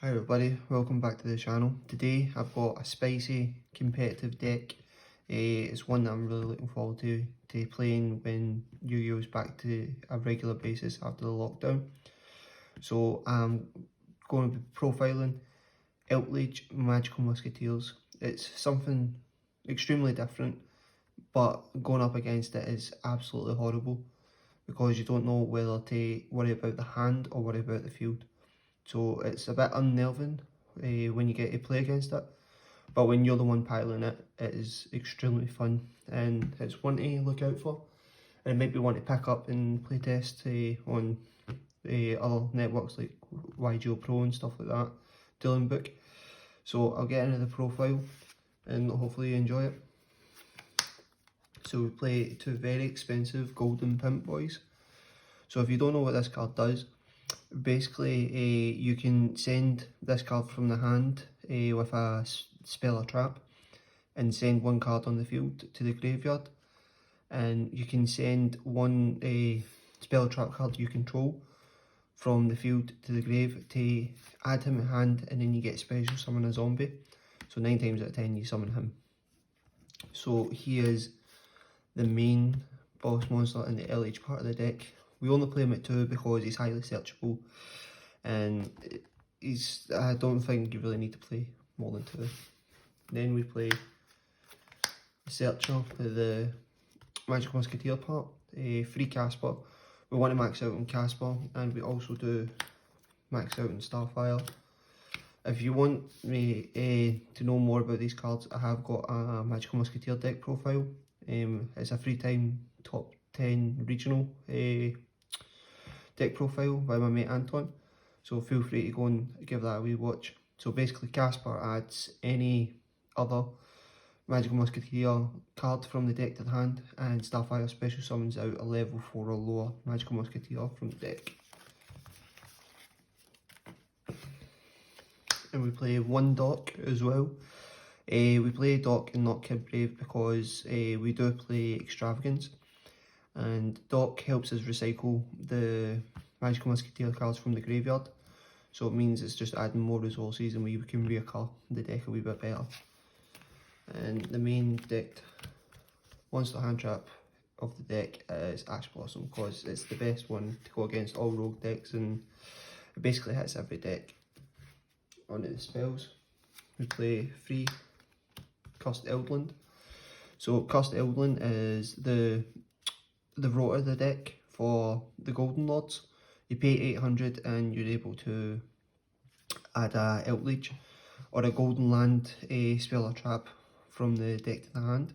Hi everybody, welcome back to the channel. Today I've got a spicy competitive deck. It's one that I'm really looking forward to playing when Yu-Gi-Oh is back to a regular basis after the lockdown. So I'm going to be profiling Eldlich Magical Musketeers. It's something extremely different, but going up against it is absolutely horrible because you don't know whether to worry about the hand or worry about the field. So it's a bit unnerving when you get to play against it, but when you're the one piling it, it is extremely fun and it's one to look out for, and maybe one to pick up and play test on other networks like YGO Pro and stuff like that, Dylan Book. So I'll get into the profile and hopefully you enjoy it. So we play two very expensive Golden Pimp Boys. So if you don't know what this card does, basically you can send this card from the hand with a spell or trap and send one card on the field to the graveyard, and you can send one spell or trap card you control from the field to the grave to add him in hand, and then you get special summon a zombie. So 9 times out of 10 you summon him. So he is the main boss monster in the eldlich part of the deck. We only play him at 2 because he's highly searchable, and I don't think you really need to play more than 2. Then we play the Searcher, the Magical Musketeer part, free Casper. We want to max out on Casper, and we also do max out on Starfire. If you want me to know more about these cards, I have got a Magical Musketeer deck profile. It's a 3-time top 10 regional deck profile by my mate Anton, so feel free to go and give that a wee watch. So basically Casper adds any other Magical Musketeer card from the deck to the hand, and Starfire special summons out a level 4 or lower Magical Musketeer from the deck. And we play one Doc as well. We play Doc and not Kid Brave because we do play Extravagance, and Doc helps us recycle the Magical Musketeer cards from the graveyard, so it means it's just adding more resources and we can reoccur the deck a wee bit better. And the main decked monster hand trap of the deck is Ash Blossom because it's the best one to go against all rogue decks, and it basically hits every deck. Onto the spells, we play 3 Cursed Eldland. So Cursed Eldland is the rotor of the deck for the Golden Lords. You pay 800 and you're able to add a Eldlich or a Golden Land spell or trap from the deck to the hand,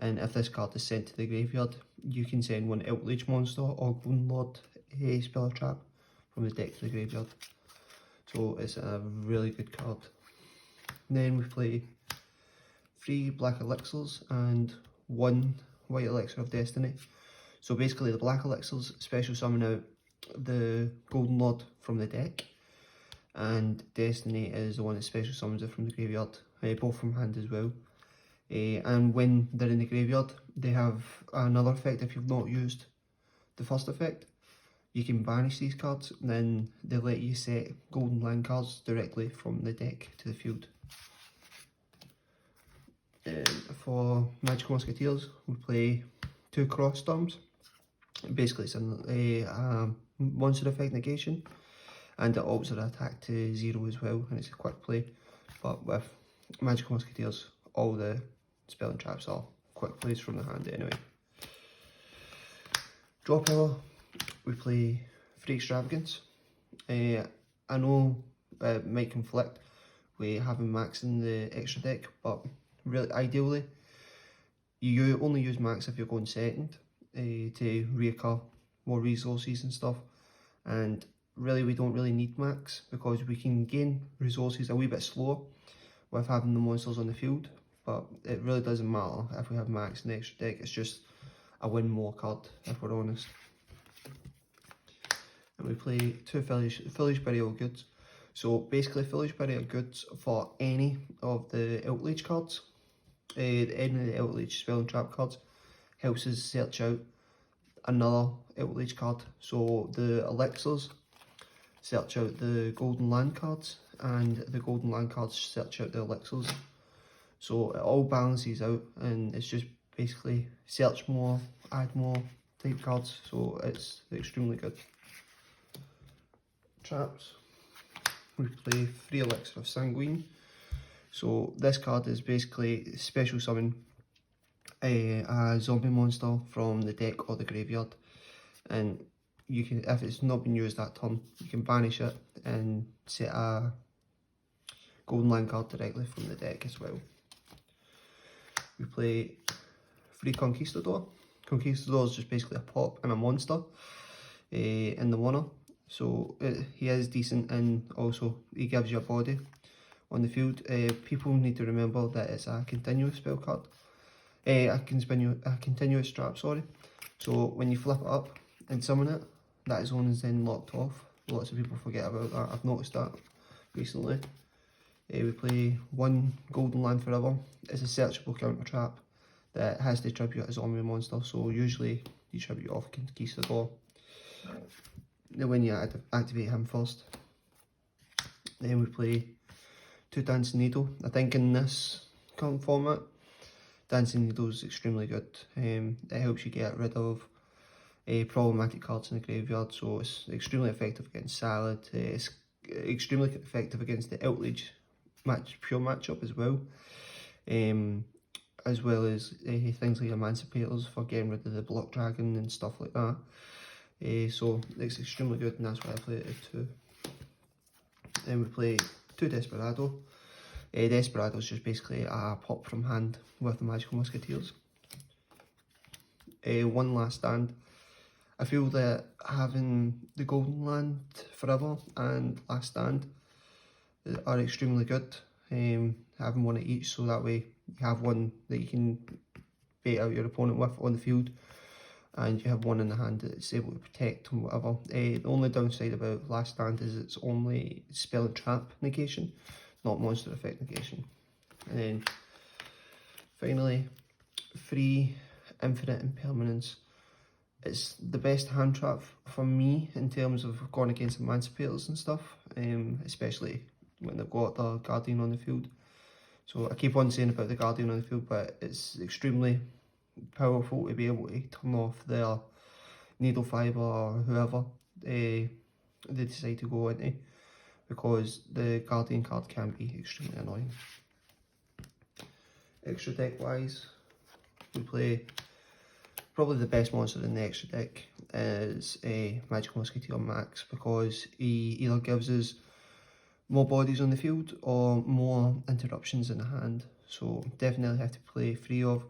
and if this card is sent to the graveyard, you can send one Eldlich monster or Golden Lord spell or trap from the deck to the graveyard. So it's a really good card. Then we play 3 Black Elixirs and 1 White Elixir of Destiny. So basically the Black Elixirs special summon out the Golden Lord from the deck, and Destiny is the one that special summons it from the graveyard, both from hand as well. And when they're in the graveyard, they have another effect. If you've not used the first effect, you can banish these cards, and then they let you set Golden Land cards directly from the deck to the field. For Magical Musketeers, we play 2 Cross Storms. Basically it's a monster effect negation, and it ups their attack to 0 as well, and it's a quick play. But with Magical Musketeers, all the spell and traps are quick plays from the hand anyway. Draw power, we play 3 Extravagance. I know it might conflict with having max in the extra deck, but really ideally you only use max if you're going second to reoccur more resources and stuff, and really we don't really need max because we can gain resources a wee bit slower with having the monsters on the field, but it really doesn't matter if we have max in the extra deck. It's just a win more card if we're honest. And we play 2 Foolish Burial Goods. So basically Foolish Burial Goods for any of the Eldlich cards, any of the Eldlich spell and trap cards, helps us search out another Eldlich card. So the Elixirs search out the golden land cards, and the golden land cards search out the elixirs. So it all balances out, and it's just basically search more, add more type cards, so it's extremely good. Traps. We play 3 Elixir of Sanguine. So this card is basically special summon a zombie monster from the deck or the graveyard, and you can, if it's not been used that turn, you can banish it and set a golden land card directly from the deck as well. We play 3 Conquistador. Conquistador is just basically a pop and a monster in the winner. So he is decent, and also he gives you a body on the field. People need to remember that it's a continuous spell card. A continuous trap, sorry. So when you flip it up and summon it, that zone is then locked off. Lots of people forget about that. I've noticed that recently. We play 1 Golden Land Forever. It's a searchable counter trap that has to tribute a zombie monster, so usually you tribute off Conquistador when you activate him first. Then we play 2 Dancing Needle. I think in this current format, Dancing Needle is extremely good. It helps you get rid of problematic cards in the graveyard, so it's extremely effective against Salad. It's extremely effective against the eldlich pure matchup as well as things like Emancipators for getting rid of the Block Dragon and stuff like that. So it's extremely good, and that's why I play it at 2. Then we play 2 Desperado. Desperado is just basically a pop from hand with the Magical Musketeers. 1 Last Stand. I feel that having the Golden Land Forever and Last Stand are extremely good. Having 1 of each, so that way you have 1 that you can bait out your opponent with on the field, and you have 1 in the hand that's able to protect and whatever. The only downside about Last Stand is it's only spell and trap negation, not monster effect negation. And then finally, 3 Infinite Impermanence. It's the best hand trap for me in terms of going against Emancipators and stuff, especially when they've got the Guardian on the field. So I keep on saying about the Guardian on the field, but it's extremely powerful to be able to turn off their Needle Fibre or whoever they decide to go into, because the Guardian card can be extremely annoying. Extra deck wise, we play probably the best monster in the extra deck is a Magical Musketeer Max, because he either gives us more bodies on the field or more interruptions in the hand. So definitely have to play 3 of.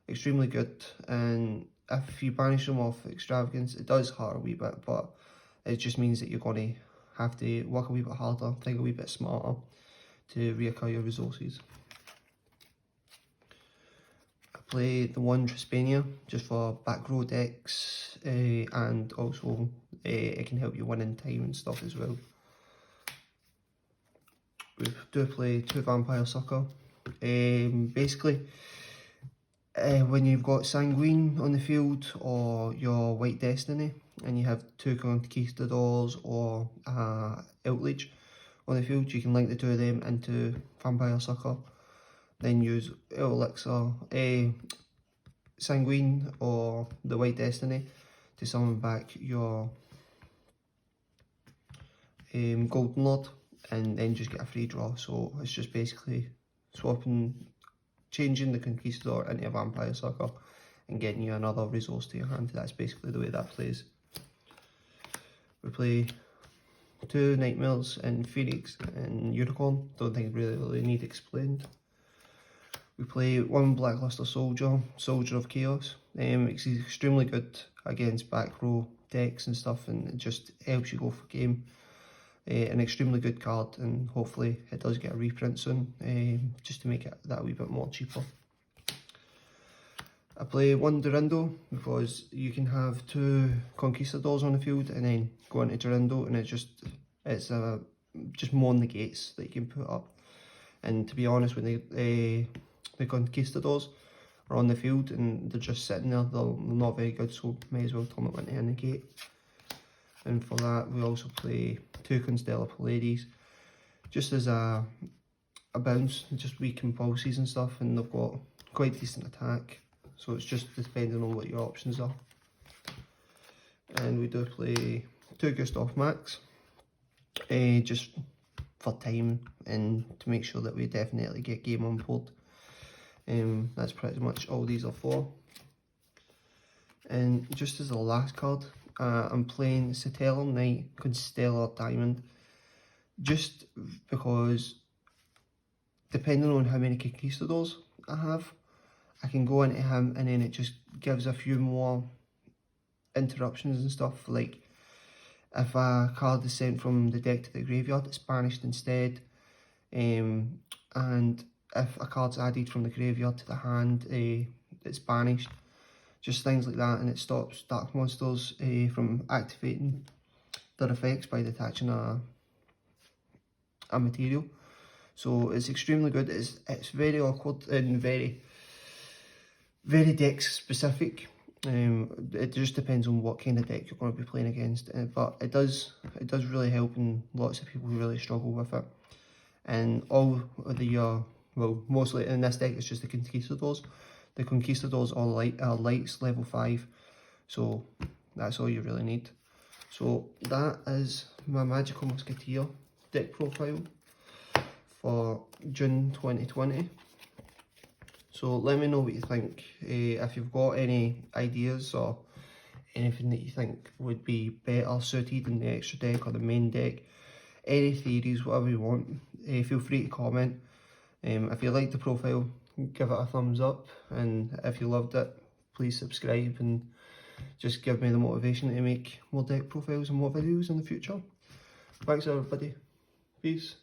Extremely good, and if you banish them off Extravagance, it does hurt a wee bit, but it just means that you're going to have to work a wee bit harder, think a wee bit smarter to reoccur your resources. I play the 1 Trispania just for back row decks, and also it can help you win in time and stuff as well. We do play 2 Vampire Sucker. Basically, when you've got Sanguine on the field or your White Destiny, and you have 2 Conquistadors or Eldlich on the field, you can link the 2 of them into Vampire Sucker, then use Elixir, Sanguine or the White Destiny to summon back your Golden Lord, and then just get a free draw. So it's just basically changing the Conquistador into a Vampire Sucker and getting you another resource to your hand. That's basically the way that plays. We play 2 Nightmares and Phoenix and Unicorn. Don't think really need explained. We play 1 Blackluster Soldier, Soldier of Chaos. It's extremely good against back row decks and stuff, and it just helps you go for game. An extremely good card, and hopefully it does get a reprint soon, just to make it that wee bit more cheaper. I play 1 Durindo because you can have 2 Conquistadors on the field and then go into Durindo, and it's just more negates that you can put up. And to be honest, when the Conquistadors are on the field and they're just sitting there, they're not very good, so may as well turn them into a negate. and for that we also play 2 Constellar Pallades, just as a bounce, just weak impulses and stuff, and they've got quite decent attack, so it's just depending on what your options are. And we do play 2 Gustav Max, just for time and to make sure that we definitely get game on board. That's pretty much all these are for. And just as the last card, I'm playing Stellar Knight Constellar Diamond, just because depending on how many Conquistadors I have, I can go into him and then it just gives a few more interruptions and stuff. Like if a card is sent from the deck to the graveyard, it's banished instead, and if a card's added from the graveyard to the hand, it's banished. Just things like that, and it stops dark monsters from activating their effects by detaching a material. So it's extremely good. It's very awkward and very deck specific. It just depends on what kind of deck you're going to be playing against, but it does really help, and lots of people really struggle with it. And all of the well, mostly in this deck it's just the Conquistadors. The Conquistadors are lights level 5, so that's all you really need. So that is my Magical Musketeer deck profile for June 2020. So let me know what you think. If you've got any ideas or anything that you think would be better suited in the extra deck or the main deck, any theories, whatever you want, feel free to comment. If you liked the profile, give it a thumbs up, and if you loved it, please subscribe and just give me the motivation to make more deck profiles and more videos in the future. Thanks everybody, peace.